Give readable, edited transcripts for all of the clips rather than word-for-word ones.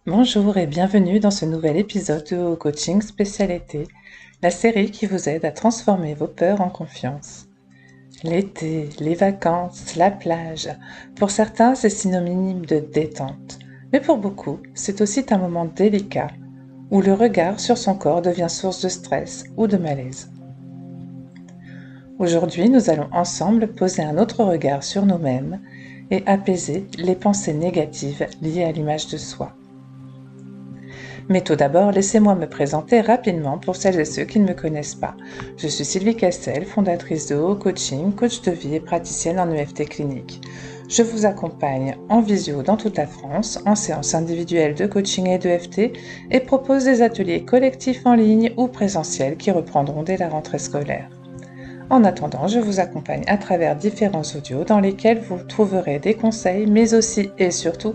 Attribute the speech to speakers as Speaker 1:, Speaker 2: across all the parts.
Speaker 1: Bonjour et bienvenue dans ce nouvel épisode de Coaching Spécialité, la série qui vous aide à transformer vos peurs en confiance. L'été, les vacances, la plage, pour certains c'est synonyme de détente, mais pour beaucoup c'est aussi un moment délicat où le regard sur son corps devient source de stress ou de malaise. Aujourd'hui nous allons ensemble poser un autre regard sur nous-mêmes et apaiser les pensées négatives liées à l'image de soi. Mais tout d'abord, laissez-moi me présenter rapidement pour celles et ceux qui ne me connaissent pas. Je suis Sylvie Cassel, fondatrice de Haut Coaching, coach de vie et praticienne en EFT clinique. Je vous accompagne en visio dans toute la France, en séances individuelles de coaching et d'EFT et propose des ateliers collectifs en ligne ou présentiels qui reprendront dès la rentrée scolaire. En attendant, je vous accompagne à travers différents audios dans lesquels vous trouverez des conseils, mais aussi et surtout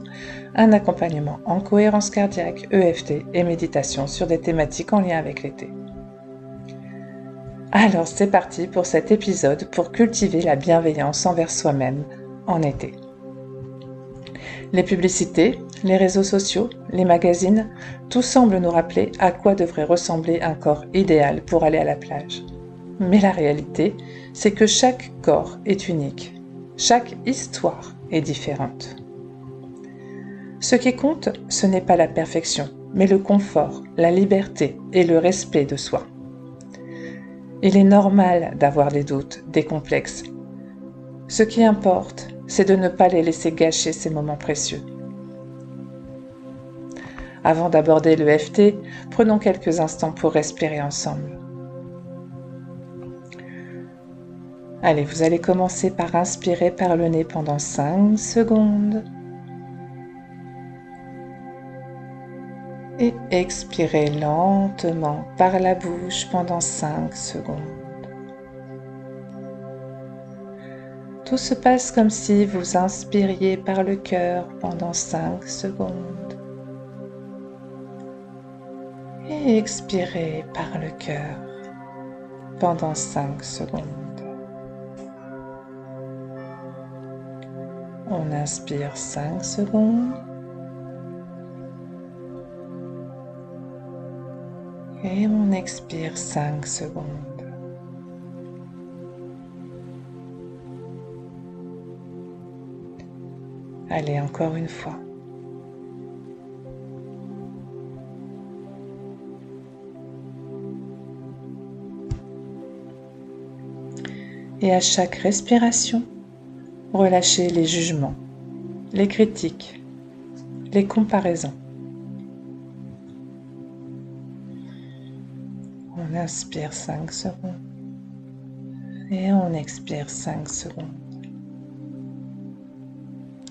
Speaker 1: un accompagnement en cohérence cardiaque, EFT et méditation sur des thématiques en lien avec l'été. Alors c'est parti pour cet épisode pour cultiver la bienveillance envers soi-même en été. Les publicités, les réseaux sociaux, les magazines, tout semble nous rappeler à quoi devrait ressembler un corps idéal pour aller à la plage. Mais la réalité, c'est que chaque corps est unique. Chaque histoire est différente. Ce qui compte, ce n'est pas la perfection, mais le confort, la liberté et le respect de soi. Il est normal d'avoir des doutes, des complexes. Ce qui importe, c'est de ne pas les laisser gâcher ces moments précieux. Avant d'aborder l'EFT, prenons quelques instants pour respirer ensemble. Allez, vous allez commencer par inspirer par le nez pendant 5 secondes. Et expirez lentement par la bouche pendant 5 secondes. Tout se passe comme si vous inspiriez par le cœur pendant 5 secondes. Et expirez par le cœur pendant 5 secondes. On inspire 5 secondes. Et on expire 5 secondes. Allez, encore une fois. Et à chaque respiration, relâchez les jugements, les critiques, les comparaisons. On inspire 5 secondes et on expire 5 secondes.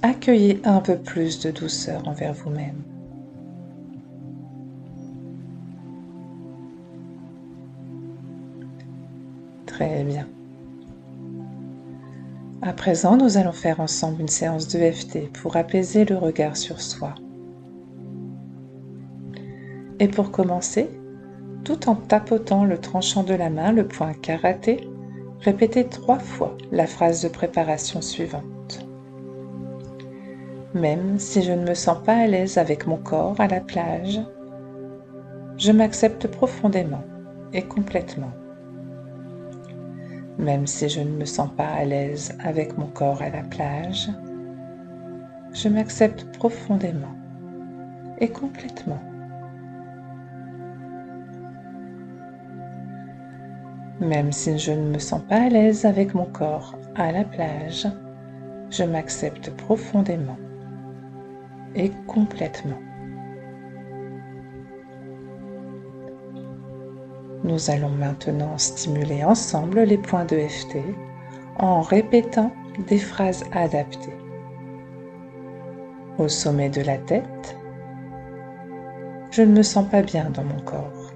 Speaker 1: Accueillez un peu plus de douceur envers vous-même. Très bien. À présent, nous allons faire ensemble une séance d'EFT pour apaiser le regard sur soi. Et pour commencer, tout en tapotant le tranchant de la main, le poing karaté, répétez 3 fois la phrase de préparation suivante. Même si je ne me sens pas à l'aise avec mon corps à la plage, je m'accepte profondément et complètement. Même si je ne me sens pas à l'aise avec mon corps à la plage, je m'accepte profondément et complètement. Même si je ne me sens pas à l'aise avec mon corps à la plage, je m'accepte profondément et complètement. Nous allons maintenant stimuler ensemble les points d'EFT en répétant des phrases adaptées. Au sommet de la tête, je ne me sens pas bien dans mon corps.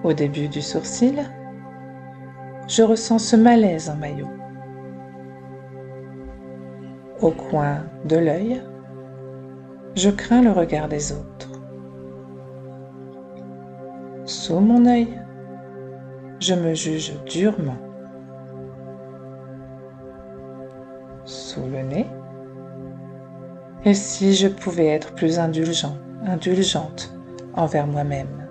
Speaker 1: Au début du sourcil, je ressens ce malaise en maillot. Au coin de l'œil, je crains le regard des autres. Sous mon œil, je me juge durement. Sous le nez, Et si je pouvais être plus indulgent, indulgente envers moi-même?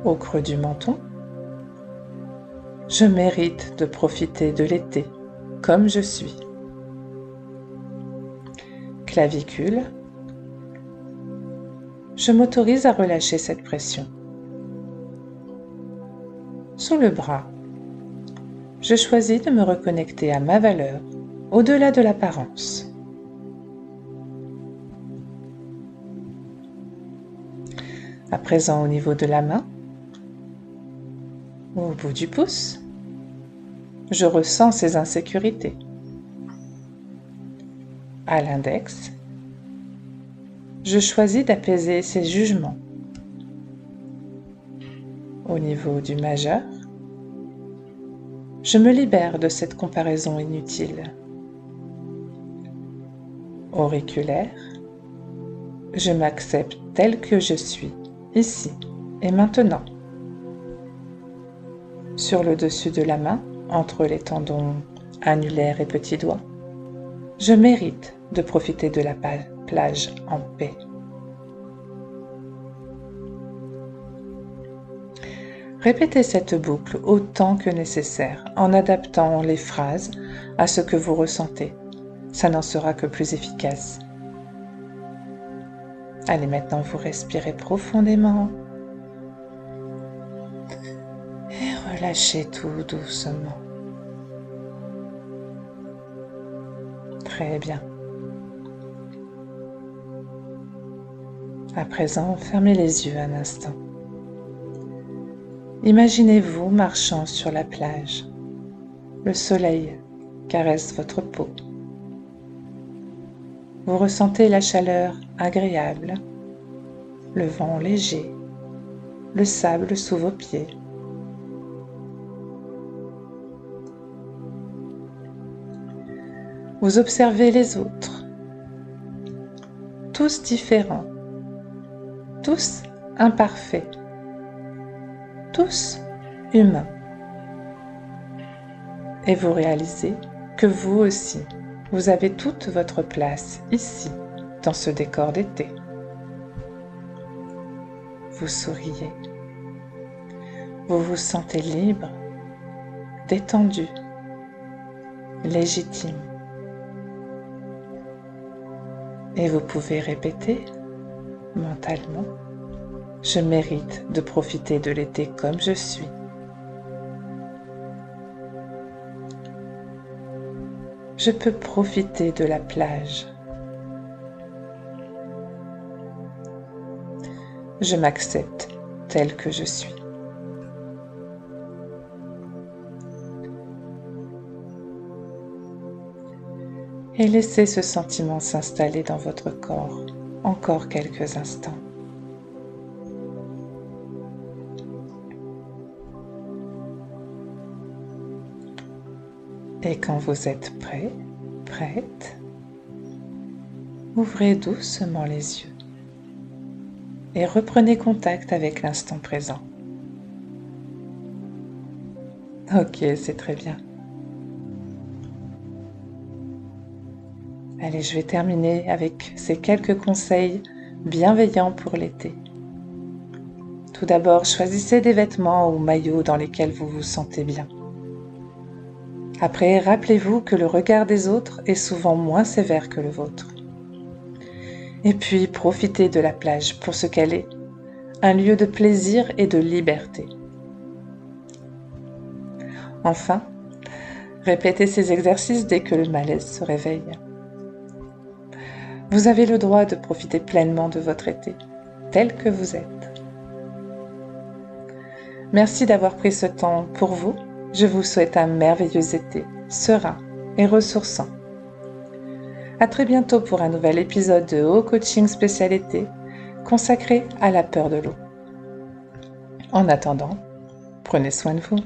Speaker 1: Au creux du menton, je mérite de profiter de l'été comme je suis. Clavicule, je m'autorise à relâcher cette pression. Sous le bras, je choisis de me reconnecter à ma valeur au-delà de l'apparence. À présent, au niveau de la main, au bout du pouce, je ressens ces insécurités. À l'index, je choisis d'apaiser ces jugements. Au niveau du majeur, je me libère de cette comparaison inutile. Auriculaire, je m'accepte tel que je suis, ici et maintenant. Sur le dessus de la main, entre les tendons annulaires et petits doigts, je mérite de profiter de la plage en paix. Répétez cette boucle autant que nécessaire en adaptant les phrases à ce que vous ressentez. Ça n'en sera que plus efficace. Allez, maintenant vous respirez profondément et relâchez tout doucement. Très bien. À présent, fermez les yeux un instant. Imaginez-vous marchant sur la plage. Le soleil caresse votre peau. Vous ressentez la chaleur agréable, le vent léger, le sable sous vos pieds. Vous observez les autres, tous différents, tous imparfaits, tous humains. Et vous réalisez que vous aussi, vous avez toute votre place ici, dans ce décor d'été. Vous souriez. Vous vous sentez libre, détendu, légitime. Et vous pouvez répéter mentalement: je mérite de profiter de l'été comme je suis. Je peux profiter de la plage. Je m'accepte tel que je suis. Et laissez ce sentiment s'installer dans votre corps encore quelques instants. Et quand vous êtes prêt, prête, ouvrez doucement les yeux et reprenez contact avec l'instant présent. Ok, c'est très bien. Allez, je vais terminer avec ces quelques conseils bienveillants pour l'été. Tout d'abord, choisissez des vêtements ou maillots dans lesquels vous vous sentez bien. Après, rappelez-vous que le regard des autres est souvent moins sévère que le vôtre. Et puis, profitez de la plage pour ce qu'elle est, un lieu de plaisir et de liberté. Enfin, répétez ces exercices dès que le malaise se réveille. Vous avez le droit de profiter pleinement de votre été, tel que vous êtes. Merci d'avoir pris ce temps pour vous. Je vous souhaite un merveilleux été, serein et ressourçant. À très bientôt pour un nouvel épisode de Haut Coaching Spécial Été consacré à la peur de l'eau. En attendant, prenez soin de vous.